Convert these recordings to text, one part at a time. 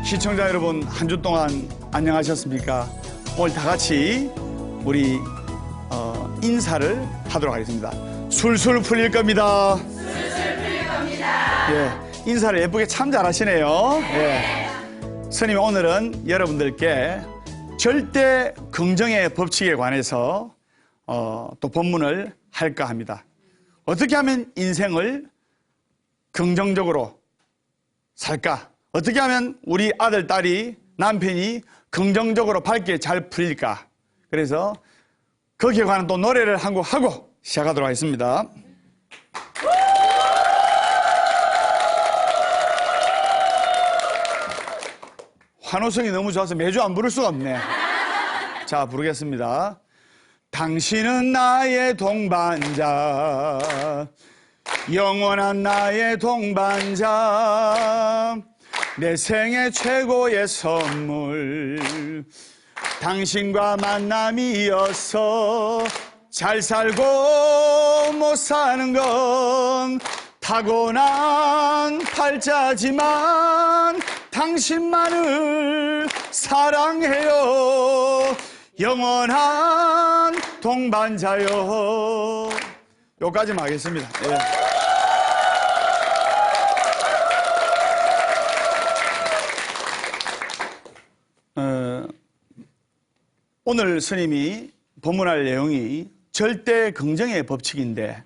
시청자 여러분, 한 주 동안 안녕하셨습니까? 오늘 다 같이 우리 인사를 하도록 하겠습니다. 술술 풀릴 겁니다. 술술 풀릴 겁니다. 예, 인사를 예쁘게 참 잘하시네요. 예. 스님, 오늘은 여러분들께 절대 긍정의 법칙에 관해서 또 법문을 할까 합니다. 어떻게 하면 인생을 긍정적으로 살까? 어떻게 하면 우리 아들, 딸이, 남편이 긍정적으로 밝게 잘 풀릴까? 그래서 거기에 관한 또 노래를 한 곡 하고 시작하도록 하겠습니다. 환호성이 너무 좋아서 매주 안 부를 수가 없네. 자, 부르겠습니다. 당신은 나의 동반자, 영원한 나의 동반자, 내 생애 최고의 선물, 당신과 만남이어서 잘 살고 못 사는 건 타고난 팔자지만 당신만을 사랑해요. 영원한 동반자요. 여기까지만 하겠습니다. 예. 오늘 스님이 법문할 내용이 절대 긍정의 법칙인데,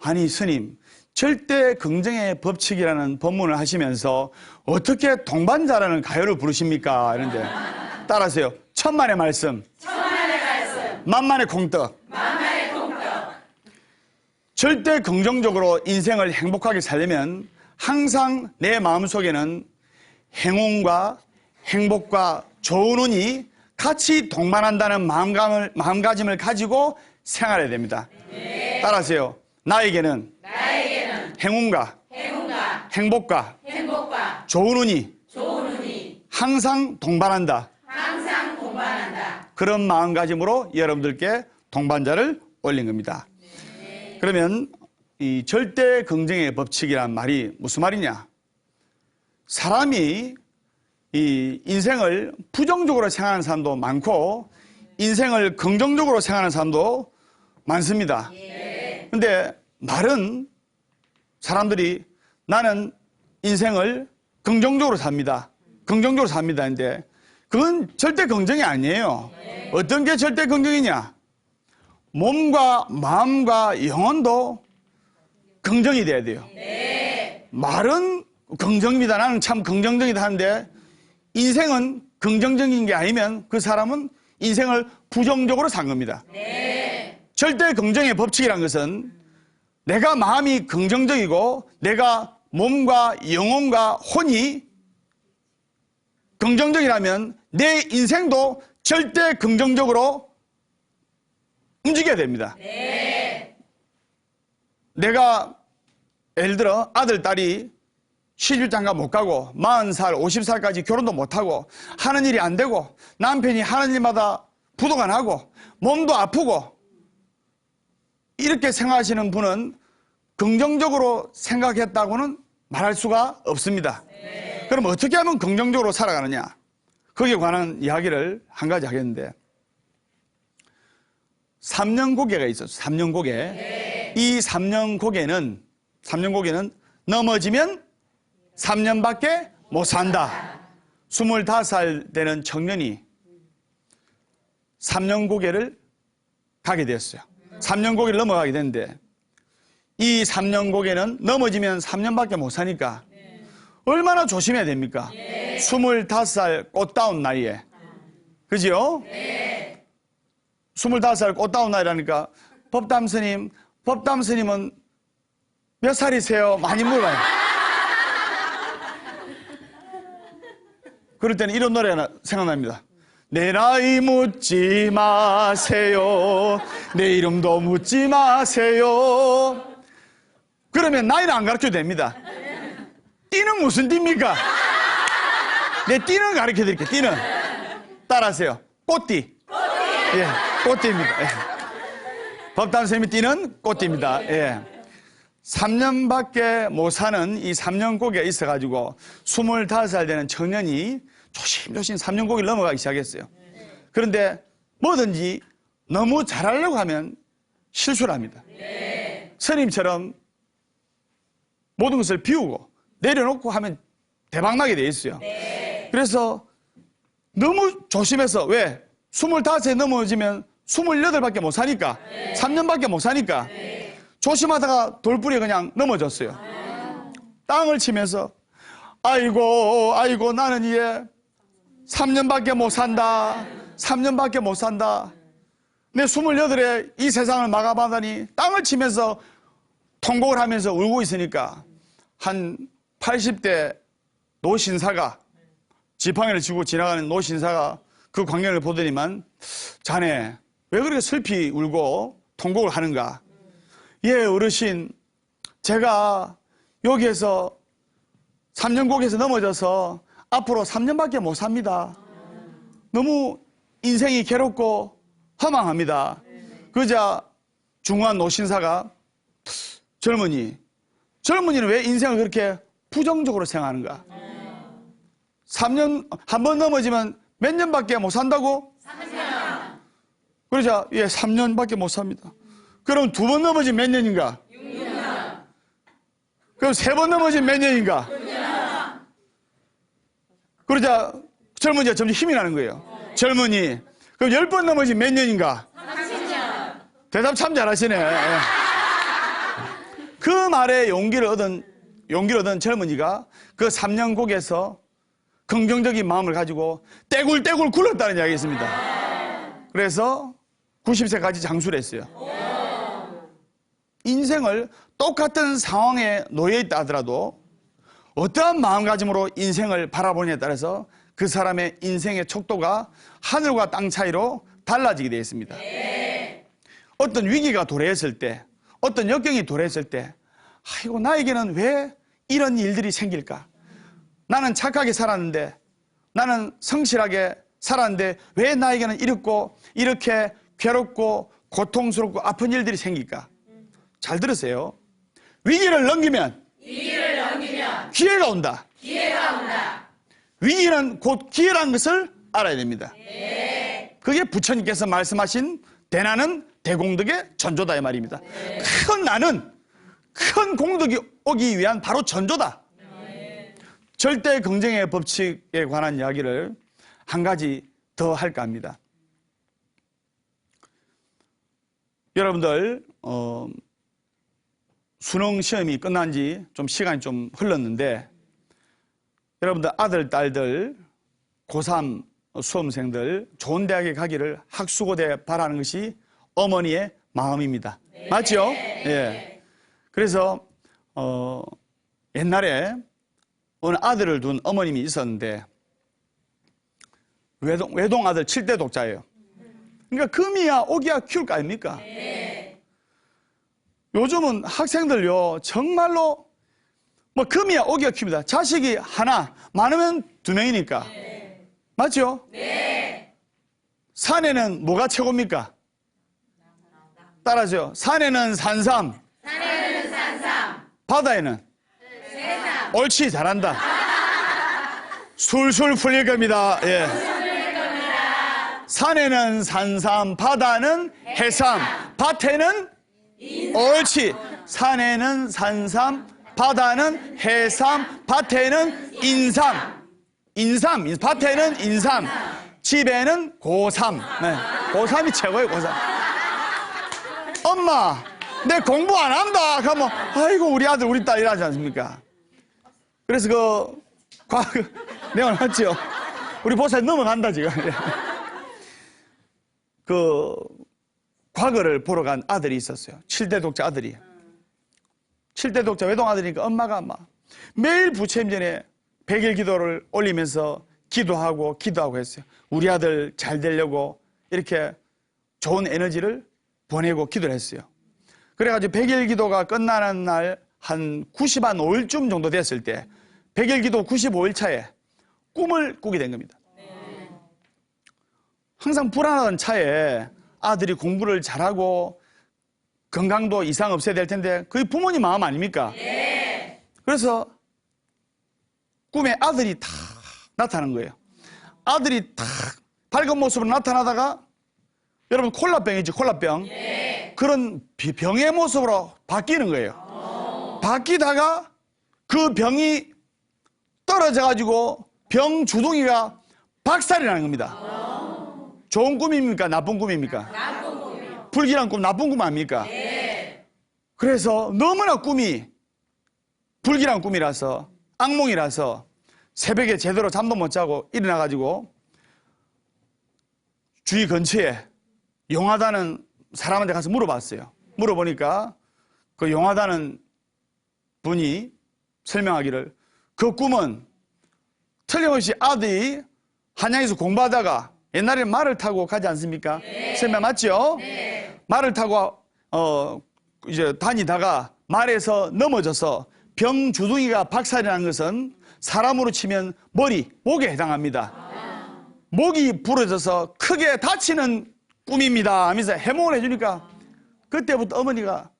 아니 스님, 절대 긍정의 법칙이라는 법문을 하시면서 어떻게 동반자라는 가요를 부르십니까? 이런데 따라하세요. 천만의 말씀, 천만의 말씀, 만만의 공덕. 만만의 공덕. 절대 긍정적으로 인생을 행복하게 살려면 항상 내 마음속에는 행운과 행복과 좋은 운이 같이 동반한다는 마음가짐을 가지고 생활해야 됩니다. 네. 따라하세요. 나에게는 행운과 행복과 좋은 운이 항상 동반한다. 그런 마음가짐으로 여러분들께 동반자를 올린 겁니다. 네. 그러면 이 절대 긍정의 법칙이란 말이 무슨 말이냐? 사람이 이 인생을 부정적으로 생각하는 사람도 많고 인생을 긍정적으로 생각하는 사람도 많습니다. 그런데 말은 사람들이 나는 인생을 긍정적으로 삽니다. 긍정적으로 삽니다. 근데 그건 절대 긍정이 아니에요. 어떤 게 절대 긍정이냐? 몸과 마음과 영혼도 긍정이 돼야 돼요. 말은 긍정입니다. 나는 참 긍정적이다 하는데 인생은 긍정적인 게 아니면 그 사람은 인생을 부정적으로 산 겁니다. 절대 긍정의 법칙이란 것은 내가 마음이 긍정적이고 내가 몸과 영혼과 혼이 긍정적이라면 내 인생도 절대 긍정적으로 움직여야 됩니다. 내가 예를 들어 아들, 딸이 시집장가 못 가고 40살, 50살까지 결혼도 못하고 하는 일이 안 되고 남편이 하는 일마다 부도가 나고 몸도 아프고 이렇게 생각하시는 분은 긍정적으로 생각했다고는 말할 수가 없습니다. 그럼 어떻게 하면 긍정적으로 살아가느냐? 거기에 관한 이야기를 한 가지 하겠는데 3년고개가 있었어요. 3년고개. 이 3년고개는 넘어지면 3년밖에 못 산다. 25살 되는 청년이 3년고개를 가게 되었어요. 3년고개를 넘어가게 됐는데 이 3년고개는 넘어지면 3년밖에 못 사니까 얼마나 조심해야 됩니까? 25살 꽃다운 나이에. 그죠? 25살 꽃다운 나이라니까 법담 스님은 몇 살이세요? 많이 물어봐요. 그럴 때는 이런 노래가 생각납니다. 내 나이 묻지 마세요. 내 이름도 묻지 마세요. 그러면 나이는 안 가르쳐도 됩니다. 띠는 무슨 띠입니까? 내 띠는 가르쳐 드릴게요. 띠는. 따라하세요. 꽃띠. 예, 꽃띠입니다. 예. 법담 선생님이 띠는 꽃띠입니다. 예. 3년밖에 못 사는 이 3년고기가 있어가지고 25살 되는 청년이 조심조심 3년고기를 넘어가기 시작했어요. 그런데 뭐든지 너무 잘하려고 하면 실수를 합니다. 스님처럼 모든 것을 비우고 내려놓고 하면 대박나게 돼 있어요. 그래서 너무 조심해서 왜? 25에 넘어지면 28밖에 못 사니까 3년밖에 못 사니까 조심하다가 돌부리에 그냥 넘어졌어요. 땅을 치면서 아이고 나는 이제 3년밖에 못 산다. 3년밖에 못 산다. 내 28에 이 세상을 막아봤다니 땅을 치면서 통곡을 하면서 울고 있으니까 한 80대 노신사가 지팡이를 쥐고 지나가는 노신사가 그 광경을 보더니만 자네 왜 그렇게 슬피 울고 통곡을 하는가? 예, 어르신, 제가 여기에서 3년고기에서 넘어져서 앞으로 3년밖에 못 삽니다. 너무 인생이 괴롭고 허망합니다. 그러자 중후한 노신사가 젊은이는 왜 인생을 그렇게 부정적으로 생각하는가? 3년, 한 번 넘어지면 몇 년밖에 못 산다고? 3년. 그러자, 예, 3년밖에 못 삽니다. 그럼 두 번 넘어지면 몇 년인가? 6년. 그럼 세 번 넘어지면 몇 년인가? 6년. 그러자 젊은이가 점점 힘이 나는 거예요. 젊은이, 그럼 10번 넘어지면 몇 년인가? 30년. 대답 참 잘하시네. 예. 그 말에 용기를 얻은 젊은이가 그 3년곡에서 긍정적인 마음을 가지고 떼굴떼굴 굴렀다는 이야기가 있습니다. 그래서 90세까지 장수를 했어요. 인생을 똑같은 상황에 놓여 있다 하더라도 어떠한 마음가짐으로 인생을 바라보느냐에 따라서 그 사람의 인생의 척도가 하늘과 땅 차이로 달라지게 되어 있습니다. 어떤 위기가 도래했을 때, 어떤 역경이 도래했을 때, 아이고 나에게는 왜 이런 일들이 생길까? 나는 착하게 살았는데, 나는 성실하게 살았는데 왜 나에게는 이렇게 괴롭고 고통스럽고 아픈 일들이 생길까? 잘 들으세요. 위기를 넘기면 기회가 온다. 위기는 곧 기회라는 것을 알아야 됩니다. 그게 부처님께서 말씀하신 대나는 대공덕의 전조다 이 말입니다. 큰 공덕이 오기 위한 바로 전조다. 절대 긍정의 법칙에 관한 이야기를 한 가지 더 할까 합니다. 여러분들 수능 시험이 끝난 지 좀 시간이 좀 흘렀는데 여러분들 아들, 딸들, 고3 수험생들 좋은 대학에 가기를 학수고대 바라는 것이 어머니의 마음입니다. 맞죠? 예. 그래서 옛날에 어느 아들을 둔 어머님이 있었는데 외동 아들 7대 독자예요. 그러니까 금이야 오기야 키울 거 아닙니까? 요즘은 학생들요 정말로 뭐 금이야 오기야 키웁니다. 자식이 하나 많으면 2명이니까. 맞죠? 산에는 뭐가 최고입니까? 따라하세요. 산에는 산삼. 바다에는 옳지 잘한다. 술술 풀릴 겁니다. 예. 산에는 산삼, 바다는 해삼, 밭에는 옳지. 산에는 산삼, 바다는 해삼, 밭에는 인삼. 밭에는 인삼. 집에는 고삼. 네. 고삼이 최고예요, 고삼. 엄마, 내 공부 안 한다. 그러면, 아이고, 우리 아들, 우리 딸 이러지 않습니까? 그래서 내가 맞죠? 우리 보살 넘어간다, 지금. 과거를 보러 간 아들이 있었어요. 7대 독자 아들이. 7대 독자 외동 아들이니까 엄마가 매일 부처님 전에 100일 기도를 올리면서 기도하고 했어요. 우리 아들 잘 되려고 이렇게 좋은 에너지를 보내고 기도를 했어요. 그래가지고 100일 기도가 끝나는 날 한 90한 5일쯤 정도 됐을 때 100일 기도 95일 차에 꿈을 꾸게 된 겁니다. 항상 불안하던 차에 아들이 공부를 잘하고 건강도 이상 없어야 될 텐데 그게 부모님 마음 아닙니까? 그래서 꿈에 아들이 탁 나타난 거예요. 아들이 탁 밝은 모습으로 나타나다가 여러분 콜라병이죠, 콜라병. 그런 병의 모습으로 바뀌는 거예요. 바뀌다가 그 병이 떨어져가지고 병 주둥이가 박살이 나는 겁니다. 좋은 꿈입니까? 나쁜 꿈입니까? 나쁜 꿈이요. 불길한 꿈, 나쁜 꿈 아닙니까? 그래서 너무나 꿈이 불길한 꿈이라서 악몽이라서 새벽에 제대로 잠도 못 자고 일어나가지고 주위 근처에 용하다는 사람한테 가서 물어봤어요. 물어보니까 그 용하다는 분이 설명하기를 그 꿈은 틀림없이 아들이 한양에서 공부하다가 옛날에 말을 타고 가지 않습니까? 설명 맞죠? 말을 타고 이제 다니다가 말에서 넘어져서 병 주둥이가 박살이 난 것은 사람으로 치면 목에 해당합니다. 목이 부러져서 크게 다치는 꿈입니다 하면서 해몽을 해주니까 그때부터 어머니가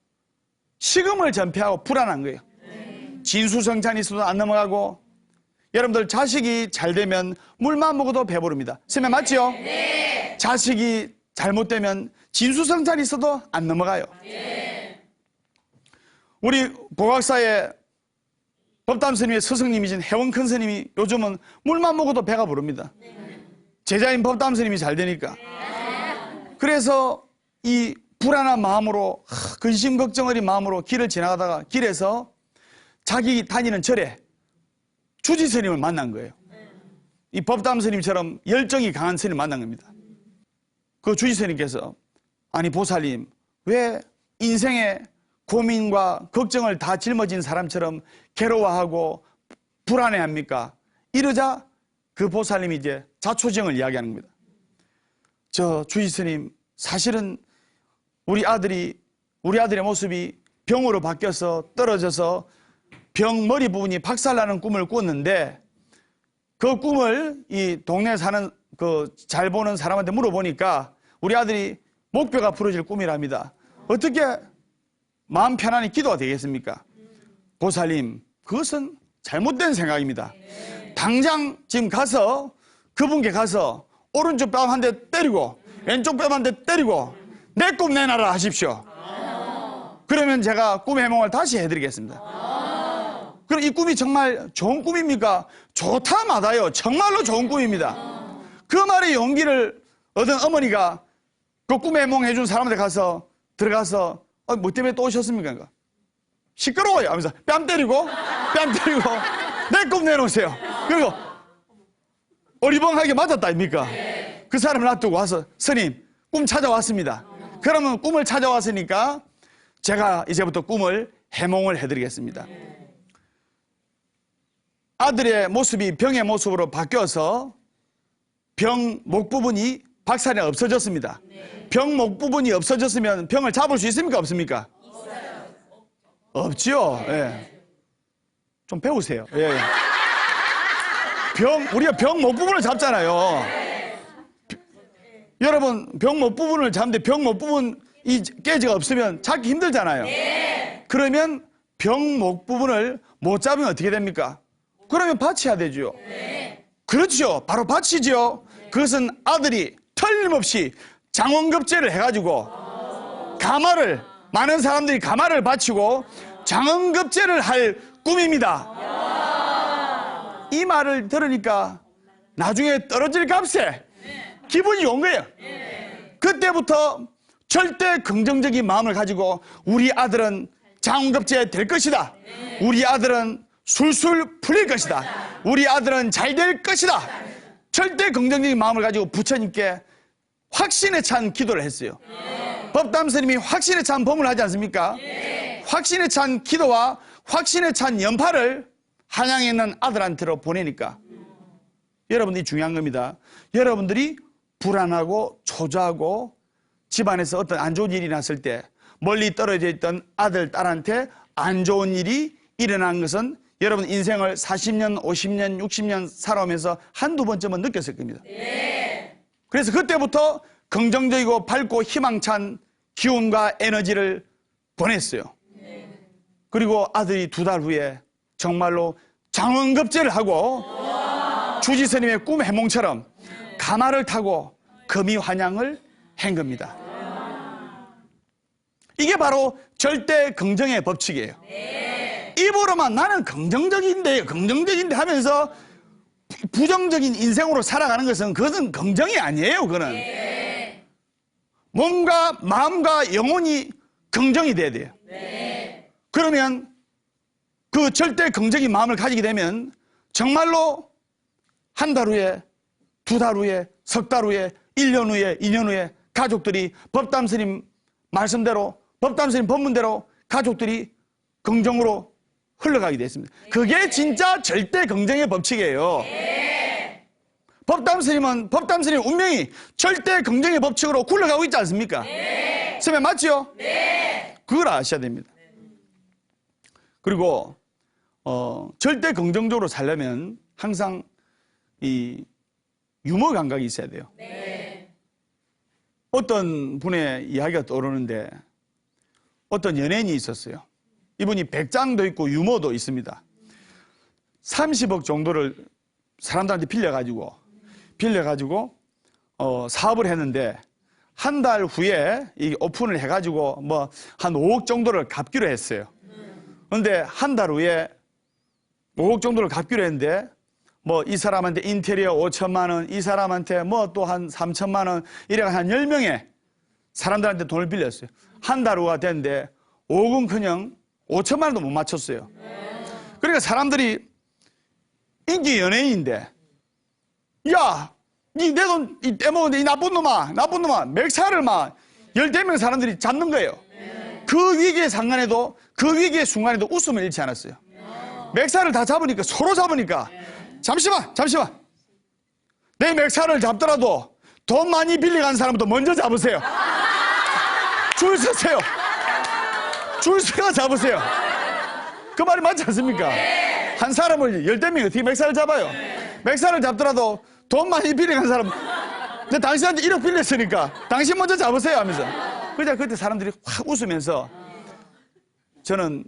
식음을 전폐하고 불안한 거예요. 진수성찬이 있어도 안 넘어가고 여러분들 자식이 잘 되면 물만 먹어도 배부릅니다. 설명 맞죠? 자식이 잘못되면 진수성찬이 있어도 안 넘어가요. 우리 보각사의 법담 스님의 스승님이신 해원큰 스님이 요즘은 물만 먹어도 배가 부릅니다. 제자인 법담 스님이 잘 되니까. 그래서 이 불안한 마음으로 근심 걱정 어린 마음으로 길을 지나가다가 길에서 자기 다니는 절에 주지 스님을 만난 거예요. 이 법담 스님처럼 열정이 강한 스님을 만난 겁니다. 그 주지 스님께서 아니 보살님 왜 인생의 고민과 걱정을 다 짊어진 사람처럼 괴로워하고 불안해합니까? 이러자 그 보살님이 이제 자초정을 이야기하는 겁니다. 저 주지 스님 사실은 우리 아들의 모습이 병으로 바뀌어서 떨어져서 병 머리 부분이 박살나는 꿈을 꿨는데 그 꿈을 이 동네에 사는 잘 보는 사람한테 물어보니까 우리 아들이 목뼈가 부러질 꿈이랍니다. 어떻게 마음 편안히 기도가 되겠습니까? 보살님 그것은 잘못된 생각입니다. 당장 지금 가서 그분께 가서 오른쪽 뺨 한 대 때리고 왼쪽 뺨 한 대 때리고 내 꿈 내놔라 하십시오. 그러면 제가 꿈 해몽을 다시 해드리겠습니다. 그럼 이 꿈이 정말 좋은 꿈입니까? 좋다 마다요. 정말로 좋은 꿈입니다. 그 말에 용기를 얻은 어머니가 그 꿈 해몽 해준 사람한테 가서 들어가서 뭐 때문에 또 오셨습니까? 시끄러워요 하면서 뺨 때리고 내 꿈 내놓으세요. 그리고 어리벙하게 맞았다 아닙니까? 그 사람을 놔두고 와서 스님 꿈 찾아왔습니다. 그러면 꿈을 찾아왔으니까 제가 이제부터 꿈을 해몽을 해드리겠습니다. 아들의 모습이 병의 모습으로 바뀌어서 병 목 부분이 박살이 없어졌습니다. 병 목 부분이 없어졌으면 병을 잡을 수 있습니까? 없습니까? 없지요. 예. 좀 배우세요. 예. 우리가 병 목 부분을 잡잖아요. 여러분 병 목 부분을 잡는데 병 목 부분이 깨지가 없으면 잡기 힘들잖아요. 그러면 병 목 부분을 못 잡으면 어떻게 됩니까? 그러면 받쳐야 되죠. 그렇죠. 바로 받치죠. 그것은 아들이 틀림없이 장원급제를 해가지고 많은 사람들이 가마를 바치고 장원급제를 할 꿈입니다. 이 말을 들으니까 나중에 떨어질 값에 기분이 좋은 거예요. 그때부터 절대 긍정적인 마음을 가지고 우리 아들은 장원급제 될 것이다. 우리 아들은 술술 풀릴 것이다. 우리 아들은 잘 될 것이다. 절대 긍정적인 마음을 가지고 부처님께 확신에 찬 기도를 했어요. 법담 스님이 확신에 찬 법문을 하지 않습니까? 확신에 찬 기도와 확신에 찬 연파를 한양에 있는 아들한테로 보내니까 여러분들이 중요한 겁니다. 여러분들이 불안하고 초조하고 집안에서 어떤 안 좋은 일이 났을 때 멀리 떨어져 있던 아들, 딸한테 안 좋은 일이 일어난 것은 여러분 인생을 40년, 50년, 60년 살아오면서 한두 번쯤은 느꼈을 겁니다. 그래서 그때부터 긍정적이고 밝고 희망찬 기운과 에너지를 보냈어요. 그리고 아들이 2달 후에 정말로 장원급제를 하고 주지스님의 꿈 해몽처럼 가마를 타고 금이환양을 한 겁니다. 이게 바로 절대 긍정의 법칙이에요. 입으로만 나는 긍정적인데 하면서 부정적인 인생으로 살아가는 것은 그것은 긍정이 아니에요. 그거는 몸과 마음과 영혼이 긍정이 돼야 돼요. 그러면 그 절대 긍정의 마음을 가지게 되면 정말로 한 달 후에, 2달 후에, 석 달 후에, 1년 후에, 2년 후에 가족들이 법담 스님 말씀대로, 법담 스님 법문대로 가족들이 긍정으로 흘러가게 됐습니다. 그게 진짜 절대 긍정의 법칙이에요. 법담 스님은 법담 스님 운명이 절대 긍정의 법칙으로 굴러가고 있지 않습니까? 선생님 맞죠? 그걸 아셔야 됩니다. 그리고 절대 긍정적으로 살려면 항상 이 유머 감각이 있어야 돼요. 어떤 분의 이야기가 떠오르는데 어떤 연예인이 있었어요. 이분이 백장도 있고 유머도 있습니다. 30억 정도를 사람들한테 빌려가지고 사업을 했는데 한 달 후에 이 오픈을 해가지고 뭐 한 5억 정도를 갚기로 했어요. 그런데 한 달 후에 5억 정도를 갚기로 했는데 뭐 이 사람한테 인테리어 5천만 원, 이 사람한테 뭐 또 한 3천만 원 이래 한 10명의 사람들한테 돈을 빌렸어요. 한 달 후가 됐는데 5억은커녕 5천만 원도 못 맞췄어요. 그러니까 사람들이 인기 연예인인데 야, 니 내 돈 떼먹었는데 이 나쁜 놈아 맥살을 막 10명 사람들이 잡는 거예요. 그 위기의 상관에도 그 위기의 순간에도 웃음을 잃지 않았어요. 맥살을 다 잡으니까 서로 잡으니까 잠시만 내 맥살을 잡더라도 돈 많이 빌려간 사람부터 먼저 잡으세요. 줄 서세요. 줄 서가 잡으세요. 그 말이 맞지 않습니까? 한 사람을 10명이 어떻게 맥살을 잡아요? 맥살을 잡더라도 돈 많이 빌려간 사람 근데 당신한테 1억 빌렸으니까 당신 먼저 잡으세요 하면서 그냥 그때 사람들이 확 웃으면서 저는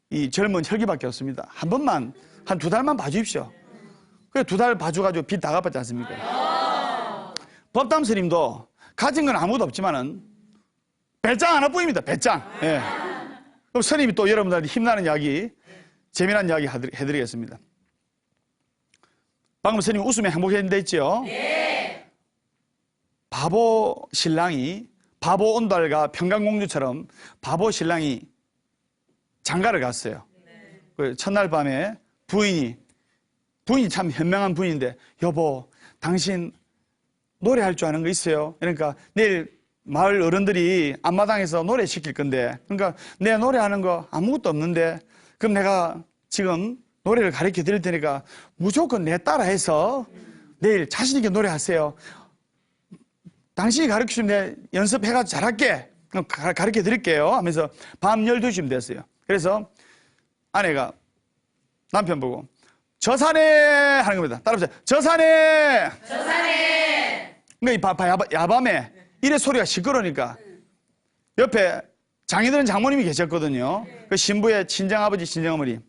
이 젊은 혈기밖에 없습니다. 한 번만 한 2달만 봐주십시오. 그래 2달 봐줘가지고 빚 다 갚았지 않습니까? 법담 스님도 가진 건 아무것도 없지만은 배짱 하나뿐입니다. 배짱. 예. 그럼 스님이 또 여러분들한테 힘나는 이야기, 재미난 이야기 해드리겠습니다. 방금 스님이 웃으며 행복했는데 있죠? 바보 신랑이 바보 온달과 평강공주처럼 바보 신랑이 장가를 갔어요. 그 첫날 밤에 부인이 참 현명한 부인인데 여보 당신 노래할 줄 아는 거 있어요? 그러니까 내일 마을 어른들이 앞마당에서 노래 시킬 건데 그러니까 내 노래하는 거 아무것도 없는데 그럼 내가 지금 노래를 가르쳐 드릴 테니까 무조건 내 따라해서 내일 자신 있게 노래하세요. 당신이 가르쳐주면 내 연습해가지고 잘할게. 그럼 가르쳐 드릴게요 하면서 밤 12시쯤 됐어요. 그래서 아내가 남편 보고 저 산에 하는 겁니다. 따라해보세요. 저 산에. 그러니까 야밤에 이래 소리가 시끄러우니까 옆에 장인어른 장모님이 계셨거든요. 그 신부의 친정아버지 친정어머니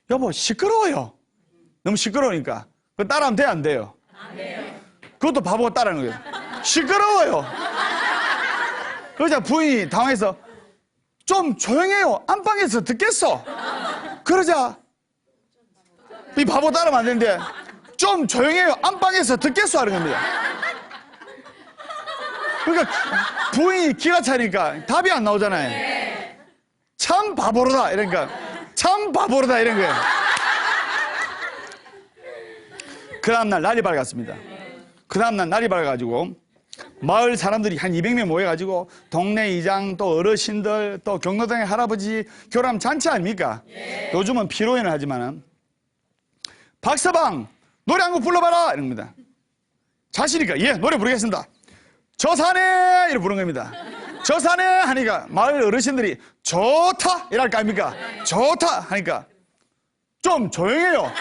여보 시끄러워요. 너무 시끄러우니까 그거 따라하면 돼요 안 돼요? 안 돼요. 그것도 바보가 따라하는 거예요. 시끄러워요. 그러자 부인이 당황해서 좀 조용해요. 안방에서 듣겠어. 그러자 이 바보 따르면 안 되는데 좀 조용해요. 안방에서 듣겠어 하는 겁니다. 그러니까 부인이 기가 차니까 답이 안 나오잖아요. 참 바보로다 이러니까 참 바보로다 이런 거예요. 그 다음날 날이 밝았습니다. 그 다음날 날이 밝아가지고 마을 사람들이 한 200명 모여가지고 동네 이장 또 어르신들 또 경로당의 할아버지 교람 잔치 아닙니까? 요즘은 피로연을 하지만은 박서방 노래 한 곡 불러봐라 이럽니다. 자시니까 예 노래 부르겠습니다. 저 산에 이렇게 부른 겁니다. 저 산에 하니까 마을 어르신들이 좋다 이랄 거 아닙니까? 좋다 하니까 좀 조용해요.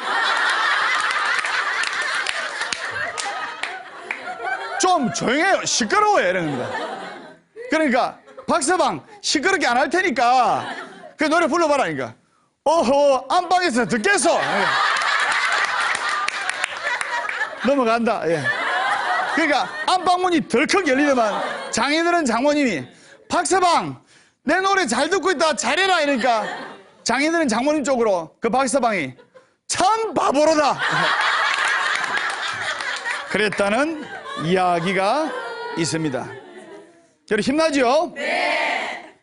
좀 조용해요. 시끄러워요 이런 겁니다. 그러니까 박서방 시끄럽게 안 할 테니까 그 노래 불러봐라니까 어허 안방에서 듣겠어. 넘어간다. 예. 그러니까 안방문이 덜컥 열리더만 장인들은 장모님이 박서방 내 노래 잘 듣고 있다 잘해라 이러니까 장인들은 장모님 쪽으로 그 박서방이 참 바보로다 그랬다는 이야기가 있습니다. 여러분 힘나죠? 네.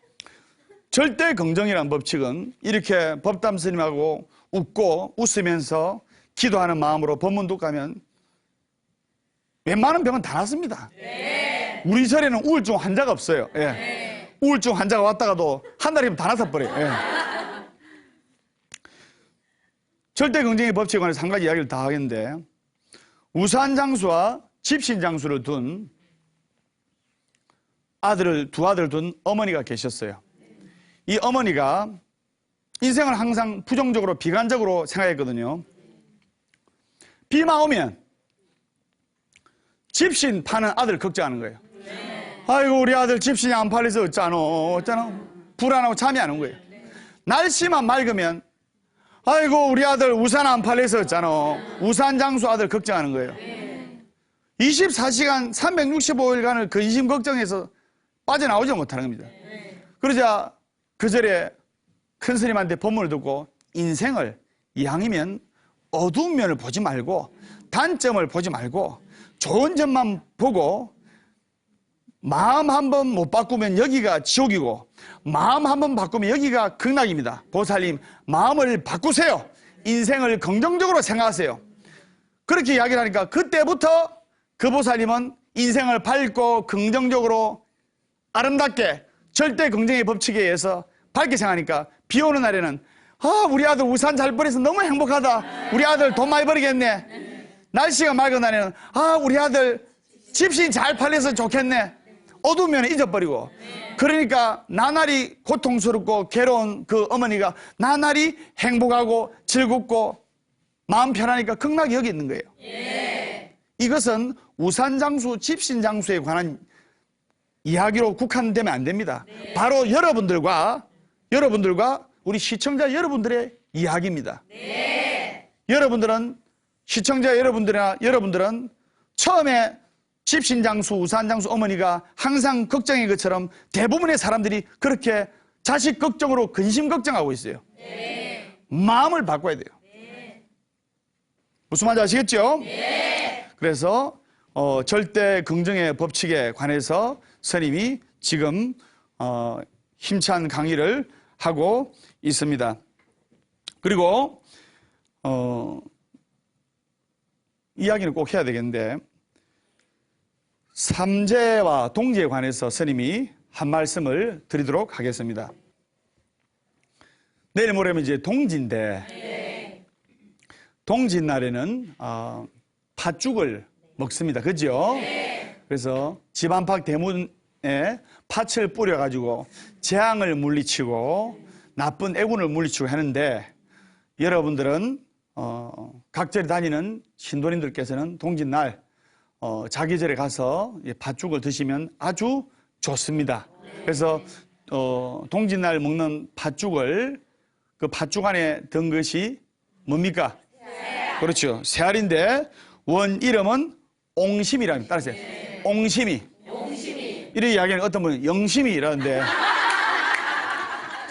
절대 긍정이라는 법칙은 이렇게 법담 스님하고 웃고 웃으면서 기도하는 마음으로 법문도 가면 웬만한 병은 다 낫습니다. 네. 우리 절에는 우울증 환자가 없어요. 예. 네. 우울증 환자가 왔다가도 한 달이면 다 나서버려요. 예. 절대 긍정의 법칙에 관해서 한 가지 이야기를 다 하겠는데 우산장수와 집신장수를 둔 두 아들을 둔 어머니가 계셨어요. 이 어머니가 인생을 항상 부정적으로 비관적으로 생각했거든요. 비만 오면 집신 파는 아들 걱정하는 거예요. 아이고 우리 아들 집신이 안 팔려서 어쩌나 불안하고 잠이 안 온 거예요. 날씨만 맑으면 아이고 우리 아들 우산 안 팔려서 어쩌나 우산장수 아들 걱정하는 거예요. 24시간 365일간을 근심 걱정해서 빠져나오지 못하는 겁니다. 그러자 그 절에 큰 스님한테 법문을 듣고 인생을 이왕이면 어두운 면을 보지 말고 단점을 보지 말고 좋은 점만 보고 마음 한번 못 바꾸면 여기가 지옥이고 마음 한번 바꾸면 여기가 극락입니다. 보살님 마음을 바꾸세요. 인생을 긍정적으로 생각하세요. 그렇게 이야기를 하니까 그때부터 그 보살님은 인생을 밝고 긍정적으로 아름답게 절대 긍정의 법칙에 의해서 밝게 생각하니까 비 오는 날에는 아 우리 아들 우산 잘 버려서 너무 행복하다. 우리 아들 돈 많이 벌겠네. 날씨가 맑은 날에는 아 우리 아들 집신 잘 팔려서 좋겠네. 어두우면 잊어버리고 그러니까 나날이 고통스럽고 괴로운 그 어머니가 나날이 행복하고 즐겁고 마음 편하니까 극락이 여기 있는 거예요. 이것은 우산장수, 집신장수에 관한 이야기로 국한되면 안 됩니다. 바로 여러분들과 우리 시청자 여러분들의 이야기입니다. 여러분들은 시청자 여러분들은 처음에 집신장수, 우산장수 어머니가 항상 걱정인 것처럼 대부분의 사람들이 그렇게 자식 걱정으로 근심 걱정하고 있어요. 마음을 바꿔야 돼요. 무슨 말인지 아시겠죠? 그래서 절대 긍정의 법칙에 관해서 스님이 지금 힘찬 강의를 하고 있습니다. 그리고 이야기는 꼭 해야 되겠는데 삼재와 동지에 관해서 스님이 한 말씀을 드리도록 하겠습니다. 내일 모레면 이제 동지인데 동지날에는 팥죽을 먹습니다. 그죠? 그래서 집 안팎 대문에 팥을 뿌려가지고 재앙을 물리치고 나쁜 애군을 물리치고 하는데 여러분들은 각절에 다니는 신도님들께서는 동짓날 자기 절에 가서 팥죽을 드시면 아주 좋습니다. 그래서 동짓날 먹는 팥죽을 그 팥죽 안에 든 것이 뭡니까? 그렇죠. 새알인데 원 이름은 옹심이라는 따라서 옹심이. 이런 이야기는 어떤 분은 영심이라는데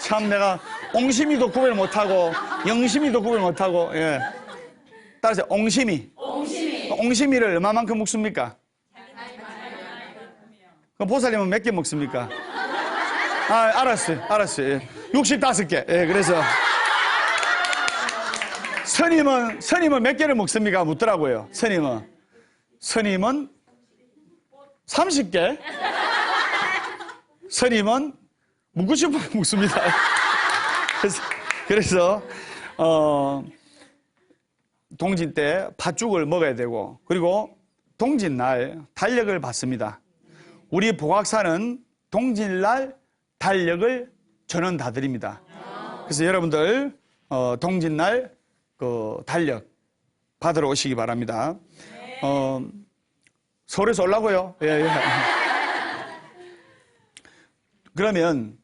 참 내가 옹심이도 구별 못하고 영심이도 구별 못하고. 예. 따라서 옹심이. 옹심이를 얼마만큼 먹습니까? 그럼 보살님은 몇 개 먹습니까? 아, 알았어요. 예. 65개. 예, 그래서 스님은 몇 개를 먹습니까? 묻더라고요. 스님은 30개. 스님은 묻고 싶으면 먹습니다. 그래서 동진 때 팥죽을 먹어야 되고, 그리고 동짓날 달력을 받습니다. 우리 복악사는 동짓날 달력을 전원 다 드립니다. 그래서 여러분들 동짓날 그 달력 받으러 오시기 바랍니다. 서울에서 올라고요. 예. 그러면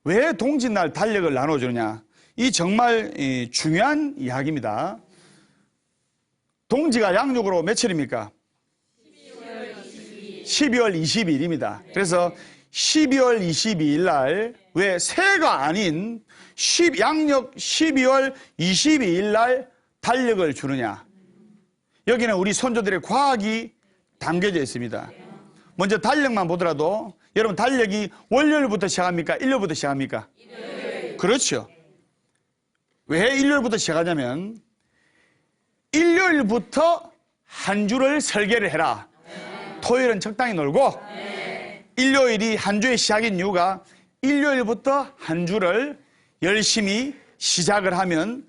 왜 동짓날 달력을 나눠주느냐? 이 정말 중요한 이야기입니다. 동지가 양력으로 며칠입니까? 12월 22일입니다. 그래서 12월 22일 날 왜 새가 아닌 양력 12월 22일 날 달력을 주느냐? 여기는 우리 선조들의 과학이 담겨져 있습니다. 먼저 달력만 보더라도 여러분 달력이 월요일부터 시작합니까? 일요일부터 시작합니까? 그렇죠. 왜 일요일부터 시작하냐면 일요일부터 한 주를 설계를 해라. 토요일은 적당히 놀고 일요일이 한 주의 시작인 이유가 일요일부터 한 주를 열심히 시작을 하면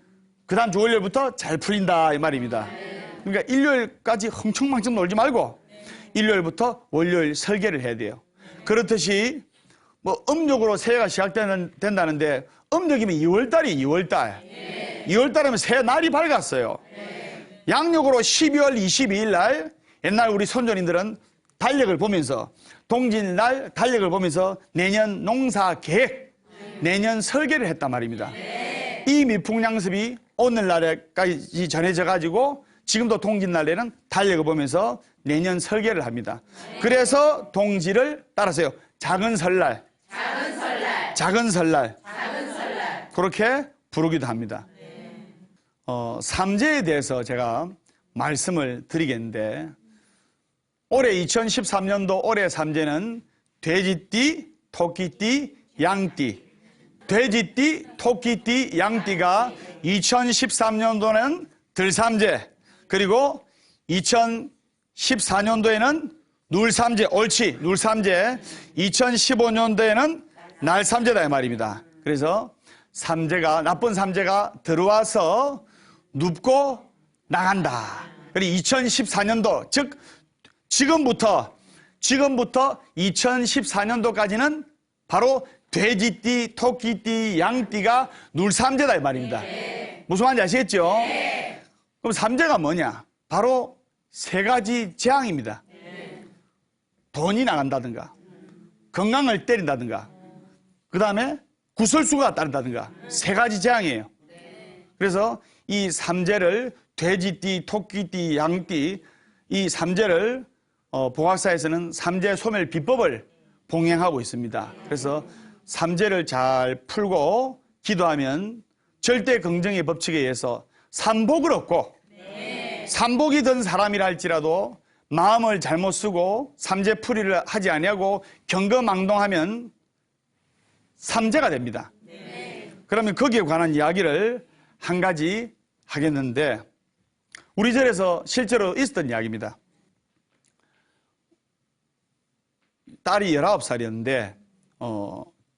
그 다음 주 월요일부터 잘 풀린다 이 말입니다. 그러니까 일요일까지 흥청망청 놀지 말고 일요일부터 월요일 설계를 해야 돼요. 그렇듯이 뭐 음력으로 새해가 시작된다는데 음력이면 2월달이 2월달. 2월달이면 새해 날이 밝았어요. 양력으로 12월 22일 날 옛날 우리 선조님들은 달력을 보면서 동짓날 달력을 보면서 내년 농사 계획, 내년 설계를 했단 말입니다. 이 미풍양습이 오늘날까지 전해져 가지고 지금도 동짓날에는 달력을 보면서 내년 설계를 합니다. 그래서 동지를 따라서요. 작은 설날. 그렇게 부르기도 합니다. 삼재에 대해서 제가 말씀을 드리겠는데 올해 2013년도 올해 삼재는 돼지띠, 토끼띠, 양띠. 돼지띠, 토끼띠, 양띠가 2013년도는 들삼재, 그리고 2014년도에는 눌삼재, 옳지, 눌삼재, 2015년도에는 날삼재다 이 말입니다. 그래서 삼재가, 나쁜 삼재가 들어와서 눕고 나간다. 그리고 2014년도, 즉 지금부터 2014년도까지는 바로 돼지띠, 토끼띠, 양띠가 눌삼재다 이 말입니다. 무슨 말인지 아시겠죠? 그럼 삼재가 뭐냐? 바로 세 가지 재앙입니다. 돈이 나간다든가, 건강을 때린다든가, 그 다음에 구설수가 따른다든가, 세 가지 재앙이에요. 그래서 이 삼재를 돼지띠, 토끼띠, 양띠, 이 삼재를 복악사에서는 삼재 소멸 비법을 봉행하고 있습니다. 그래서 삼재를 잘 풀고 기도하면 절대 긍정의 법칙에 의해서 삼복을 얻고, 삼복이 든 사람이라 할지라도 마음을 잘못 쓰고 삼재풀이를 하지 아니하고 경거망동하면 삼재가 됩니다. 그러면 거기에 관한 이야기를 한 가지 하겠는데, 우리 절에서 실제로 있었던 이야기입니다. 딸이 19살이었는데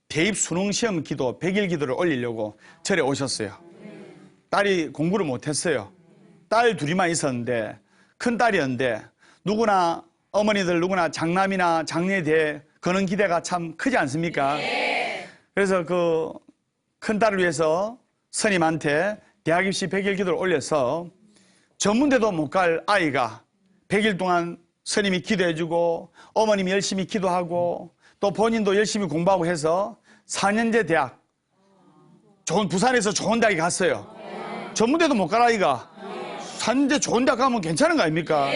대입 수능 시험 기도 100일 기도를 올리려고 절에 오셨어요. 딸이 공부를 못했어요. 딸 둘이만 있었는데, 큰 딸이었는데 누구나, 어머니들 누구나 장남이나 장녀에 대해 거는 기대가 참 크지 않습니까? 그래서 그 큰 딸을 위해서 스님한테 대학 입시 100일 기도를 올려서 전문대도 못 갈 아이가 100일 동안 스님이 기도해주고 어머님이 열심히 기도하고 또 본인도 열심히 공부하고 해서 4년제 대학, 부산에서 좋은 대학에 갔어요. 전문대도 못 갈 아이가 4년제 좋은 대학 가면 괜찮은 거 아닙니까?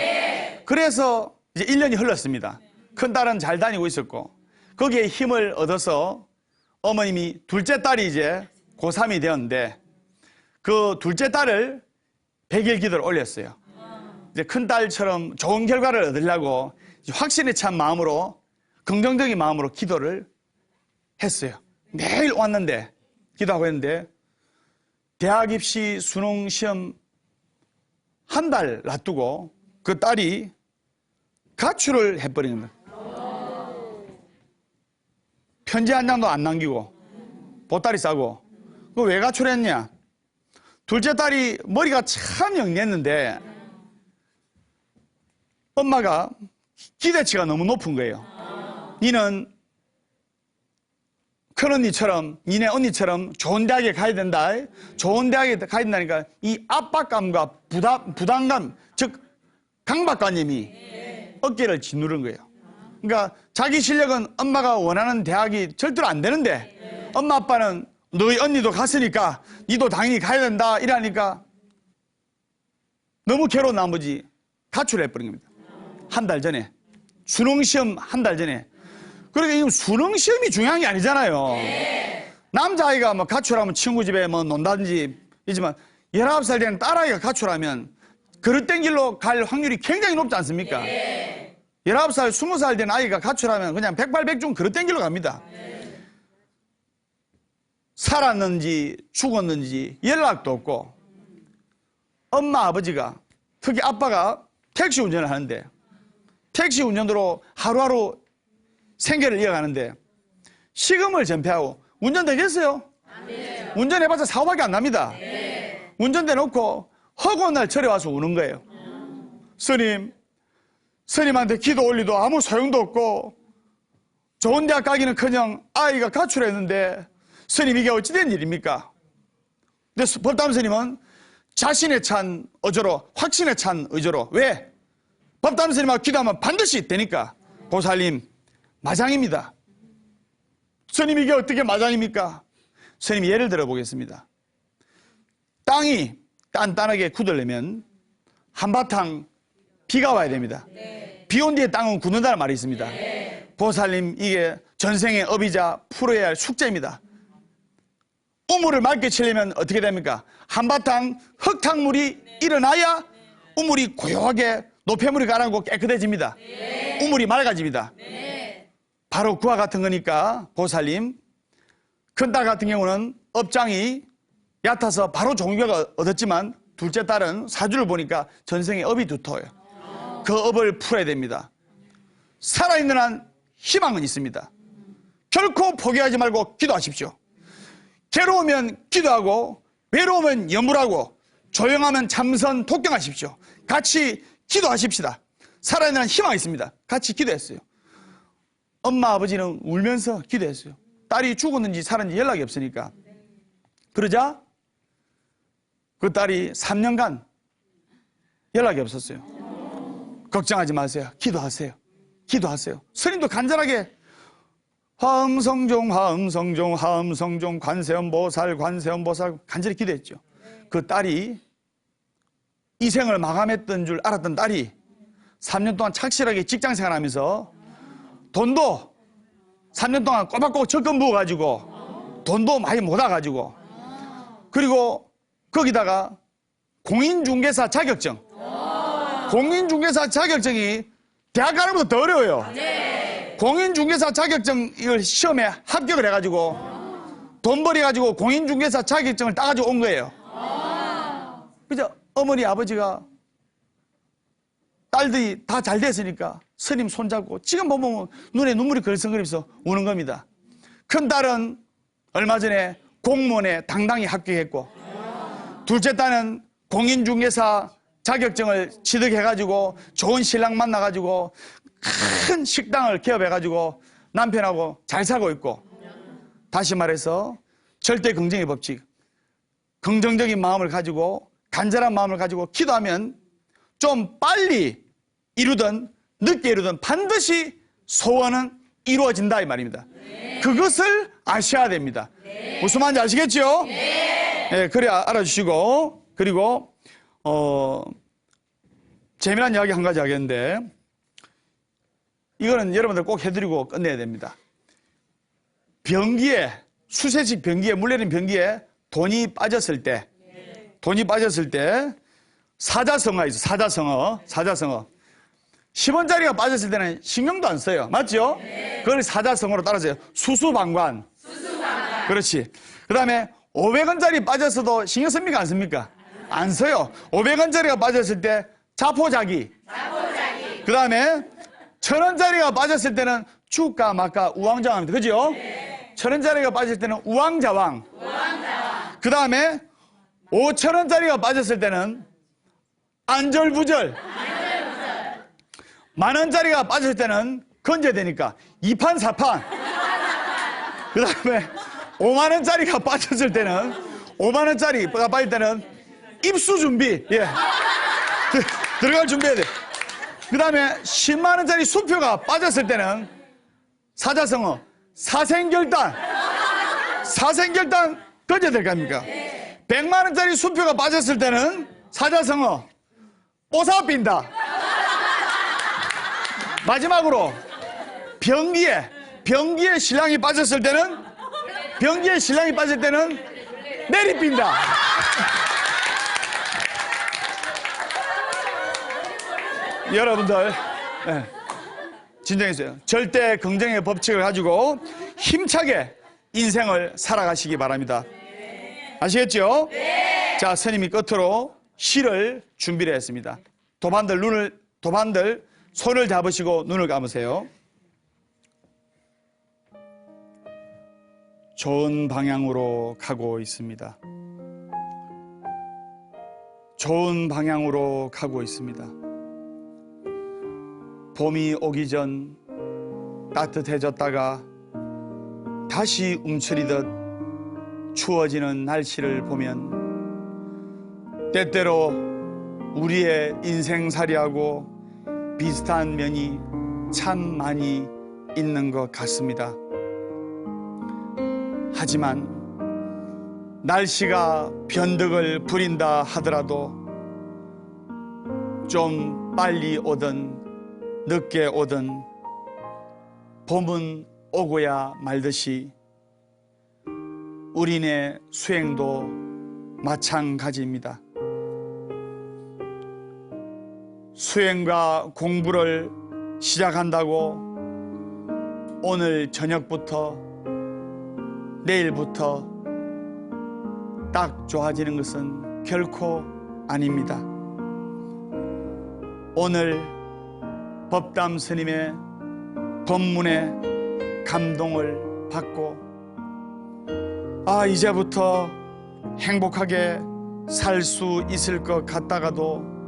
그래서 이제 1년이 흘렀습니다. 큰 딸은 잘 다니고 있었고 거기에 힘을 얻어서 어머님이 둘째 딸이 이제 고3이 되었는데 그 둘째 딸을 100일 기도를 올렸어요. 이제 큰딸처럼 좋은 결과를 얻으려고 확신에 찬 마음으로 긍정적인 마음으로 기도를 했어요. 매일 왔는데 기도하고 했는데 대학 입시 수능 시험 한 달 놔두고 그 딸이 가출을 해버린 겁니다. 편지 한 장도 안 남기고 보따리 싸고. 그 왜 가출했냐? 둘째 딸이 머리가 참 영리했는데 엄마가 기대치가 너무 높은 거예요. 니는 큰언니처럼 니네 언니처럼 좋은 대학에 가야 된다. 좋은 대학에 가야 된다니까 이 압박감과 부담감, 즉 강박관념이 어깨를 짓누른 거예요. 그러니까 자기 실력은 엄마가 원하는 대학이 절대로 안 되는데 엄마 아빠는 너희 언니도 갔으니까 니도 당연히 가야 된다 이러니까 너무 괴로운 나머지 가출해버린 겁니다. 한 달 전에. 수능시험 한 달 전에. 그러니까 이 수능시험이 중요한 게 아니잖아요. 남자아이가 뭐 가출하면 친구 집에 뭐 논다든지 이지만 19살 된 딸아이가 가출하면 그릇된 길로 갈 확률이 굉장히 높지 않습니까? 19살, 20살 된 아이가 가출하면 그냥 백발백중 그릇된 길로 갑니다. 살았는지 죽었는지 연락도 없고 엄마 아버지가 특히 아빠가 택시 운전을 하는데 택시 운전으로 하루하루 생계를 이어가는데 시금을 전폐하고 운전되겠어요? 운전해봤자 사고밖에 안 납니다. 운전대 놓고 허구한 날 절에 와서 우는 거예요. 스님한테 기도 올리도 아무 소용도 없고 좋은 대학 가기는커녕 아이가 가출했는데 스님 이게 어찌된 일입니까? 근데 법담 스님은 자신에 찬 어조로 확신에 찬 의조로 왜? 법담 스님하고 기도하면 반드시 되니까 보살님 마장입니다. 스님 이게 어떻게 마장입니까? 스님 예를 들어 보겠습니다. 땅이 단단하게 굳으려면 한바탕 비가 와야 됩니다. 비 온 뒤에 땅은 굳는다는 말이 있습니다. 보살님 이게 전생의 업이자 풀어야 할 숙제입니다. 우물을 맑게 치려면 어떻게 됩니까? 한바탕 흙탕물이 일어나야 우물이 고요하게 노폐물이 가라앉고 깨끗해집니다. 우물이 맑아집니다. 바로 그와 같은 거니까 보살님 큰딸 같은 경우는 업장이 얕아서 바로 종교가 얻었지만 둘째 딸은 사주를 보니까 전생에 업이 두터워요. 그 업을 풀어야 됩니다. 살아있는 한 희망은 있습니다. 결코 포기하지 말고 기도하십시오. 괴로우면 기도하고 외로우면 염불하고 조용하면 참선 독경하십시오. 같이 기도하십시다. 살아있는 한 희망이 있습니다. 같이 기도했어요. 엄마 아버지는 울면서 기도했어요. 딸이 죽었는지 살았는지 연락이 없으니까. 그러자 그 딸이 3년간 연락이 없었어요. 걱정하지 마세요. 기도하세요. 기도하세요. 스님도 간절하게 화엄성종 화엄성종 화엄성종 관세음보살 관세음보살 간절히 기도했죠. 그 딸이 이 생을 마감했던 줄 알았던 딸이 3년 동안 착실하게 직장생활하면서 돈도 3년 동안 꼬박꼬박 적금 부어가지고 돈도 많이 모아가지고 그리고 거기다가 공인중개사 자격증 공인중개사 자격증이 대학 가는 것보다 더 어려워요. 공인중개사 자격증 이걸 시험에 합격을 해가지고 돈 벌여가지고 공인중개사 자격증을 따가지고 온 거예요. 그죠? 어머니 아버지가 딸들이 다 잘 됐으니까 스님 손잡고 지금 보면 눈에 눈물이 걸성거리면서 우는 겁니다. 큰딸은 얼마 전에 공무원에 당당히 합격했고 둘째 딸은 공인중개사 자격증을 취득해가지고 좋은 신랑 만나가지고 큰 식당을 개업해가지고 남편하고 잘 살고 있고 다시 말해서 절대 긍정의 법칙 긍정적인 마음을 가지고 간절한 마음을 가지고 기도하면 좀 빨리 이루든 늦게 이루든 반드시 소원은 이루어진다 이 말입니다. 그것을 아셔야 됩니다. 무슨 말인지 아시겠죠? 네, 그래 알아주시고 그리고 재미난 이야기 한 가지 하겠는데 이거는 여러분들 꼭 해드리고 끝내야 됩니다. 변기에 수세식 변기에, 물내린 변기에 돈이 빠졌을 때, 사자성어가 있어, 사자성어. 10원짜리가 빠졌을 때는 신경도 안 써요. 맞죠? 그걸 사자성어로 따라서요. 수수방관. 그렇지. 그 다음에 500원짜리 빠졌어도 신경 씁니까? 안 씁니까? 안 써요. 500원짜리가 빠졌을 때 자포자기. 그 다음에 1000원짜리가 빠졌을 때는 축가, 막가, 우왕좌왕합니다. 그죠? 1000원짜리가 빠졌을 때는 우왕좌왕. 그 다음에 5000원짜리가 빠졌을 때는 안절부절. 만원짜리가 빠졌을 때는 건져야 되니까 2판, 4판. 그 다음에 5만원짜리가 빠졌을 때는 5만원짜리가 빠질 때는 입수 준비. 예. 들어갈 준비해야 돼. 그 다음에 10만원짜리 수표가 빠졌을 때는 사자성어 사생결단. 사생결단 던져야 될 거 아닙니까? 100만원짜리 수표가 빠졌을 때는 사자성어 뽀사빈다. 마지막으로 변기에 신랑이 빠졌을 때는 내리빈다. 여러분들 진정해주세요. 절대 긍정의 법칙을 가지고 힘차게 인생을 살아가시기 바랍니다. 아시겠죠? 자, 스님이 끝으로 시를 준비를 했습니다. 도반들 손을 잡으시고 눈을 감으세요. 좋은 방향으로 가고 있습니다. 좋은 방향으로 가고 있습니다. 봄이 오기 전 따뜻해졌다가 다시 움츠리듯 추워지는 날씨를 보면 때때로 우리의 인생살이하고 비슷한 면이 참 많이 있는 것 같습니다. 하지만 날씨가 변덕을 부린다 하더라도 좀 빨리 오든 늦게 오든 봄은 오고야 말듯이 우리네 수행도 마찬가지입니다. 수행과 공부를 시작한다고 오늘 저녁부터 내일부터 딱 좋아지는 것은 결코 아닙니다. 오늘 법담 스님의 법문에 감동을 받고 이제부터 행복하게 살 수 있을 것 같다가도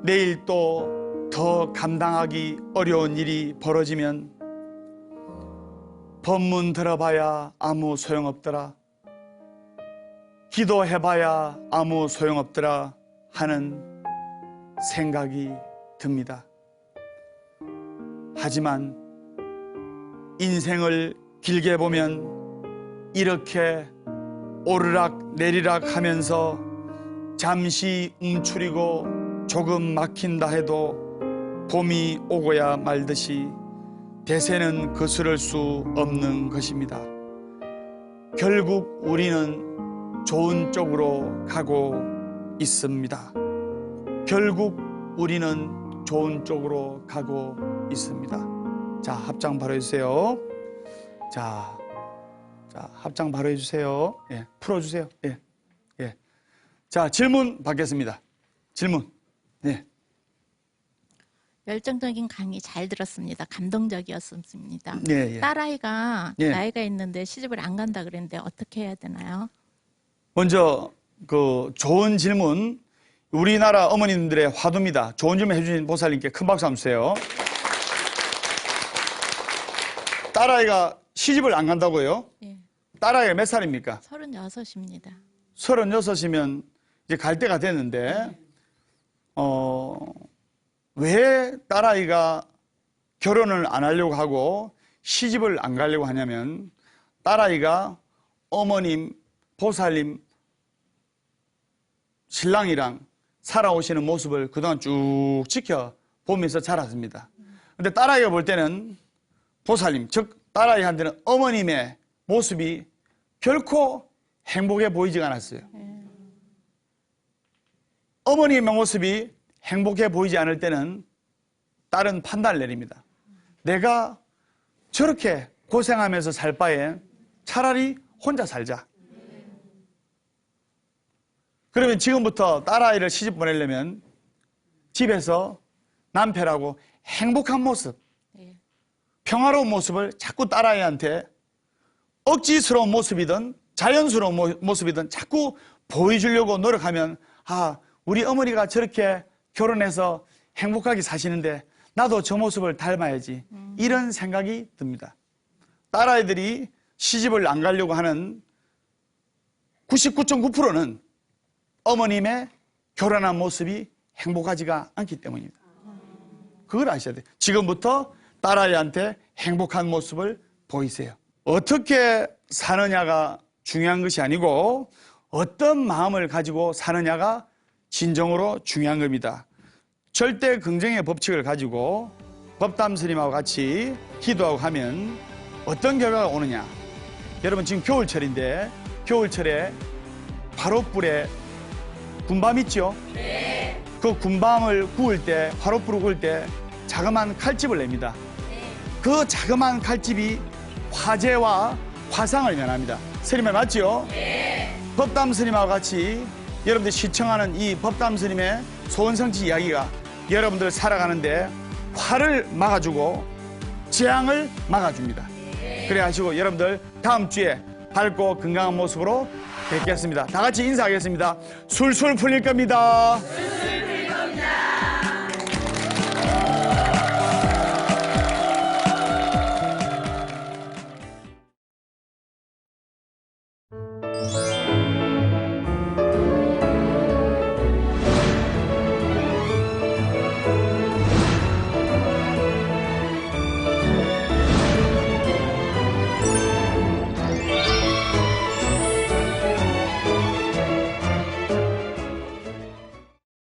내일 또 더 감당하기 어려운 일이 벌어지면 법문 들어봐야 아무 소용없더라, 기도해봐야 아무 소용없더라 하는 생각이 듭니다. 하지만 인생을 길게 보면 이렇게 오르락 내리락 하면서 잠시 움츠리고 조금 막힌다 해도 봄이 오고야 말듯이 대세는 거스를 수 없는 것입니다. 결국 우리는 좋은 쪽으로 가고 있습니다. 결국 우리는 좋은 쪽으로 가고 있습니다. 자, 합장 바로 해주세요. 자, 합장 바로 해주세요. 예, 풀어주세요. 예. 자, 질문 받겠습니다. 질문. 네. 열정적인 강의 잘 들었습니다. 감동적이었습니다. 예. 딸아이가 예. 나이가 있는데 시집을 안 간다 그랬는데 어떻게 해야 되나요? 먼저 그 좋은 질문, 우리나라 어머님들의 화두입니다. 좋은 질문 해주신 보살님께 큰 박수 한번 주세요. 딸아이가 시집을 안 간다고요? 예. 딸아이가 몇 살입니까? 36입니다. 36이면 이제 갈 때가 됐는데 왜 딸아이가 결혼을 안 하려고 하고 시집을 안 가려고 하냐면 딸아이가 어머님, 보살님, 신랑이랑 살아오시는 모습을 그동안 쭉 지켜보면서 자랐습니다. 근데 딸아이가 볼 때는 보살님, 즉 딸아이한테는 어머님의 모습이 결코 행복해 보이지가 않았어요. 어머님의 모습이 행복해 보이지 않을 때는 딸은 판단을 내립니다. 내가 저렇게 고생하면서 살 바에 차라리 혼자 살자. 그러면 지금부터 딸아이를 시집 보내려면 집에서 남편하고 행복한 모습, 네. 평화로운 모습을 자꾸 딸아이한테 억지스러운 모습이든 자연스러운 모습이든 자꾸 보여주려고 노력하면 아, 우리 어머니가 저렇게 결혼해서 행복하게 사시는데 나도 저 모습을 닮아야지. 이런 생각이 듭니다. 딸아이들이 시집을 안 가려고 하는 99.9%는 어머님의 결혼한 모습이 행복하지가 않기 때문입니다. 그걸 아셔야 돼요. 지금부터 딸아이한테 행복한 모습을 보이세요. 어떻게 사느냐가 중요한 것이 아니고 어떤 마음을 가지고 사느냐가 진정으로 중요한 겁니다. 절대 긍정의 법칙을 가지고 법담 스님하고 같이 기도하고 하면 어떤 결과가 오느냐. 여러분 지금 겨울철인데 겨울철에 화롯불에 군밤 있죠? 네. 그 군밤을 구울 때, 화롯불을 구울 때 자그마한 칼집을 냅니다. 그 자그마한 칼집이 화재와 화상을 면합니다. 스님의 맞죠? 네. 법담 스님하고 같이 여러분들이 시청하는 이 법담 스님의 소원성취 이야기가 여러분들 살아가는데 화를 막아주고 재앙을 막아줍니다. 그래 하시고 여러분들 다음 주에 밝고 건강한 모습으로 뵙겠습니다. 다 같이 인사하겠습니다. 술술 풀릴 겁니다.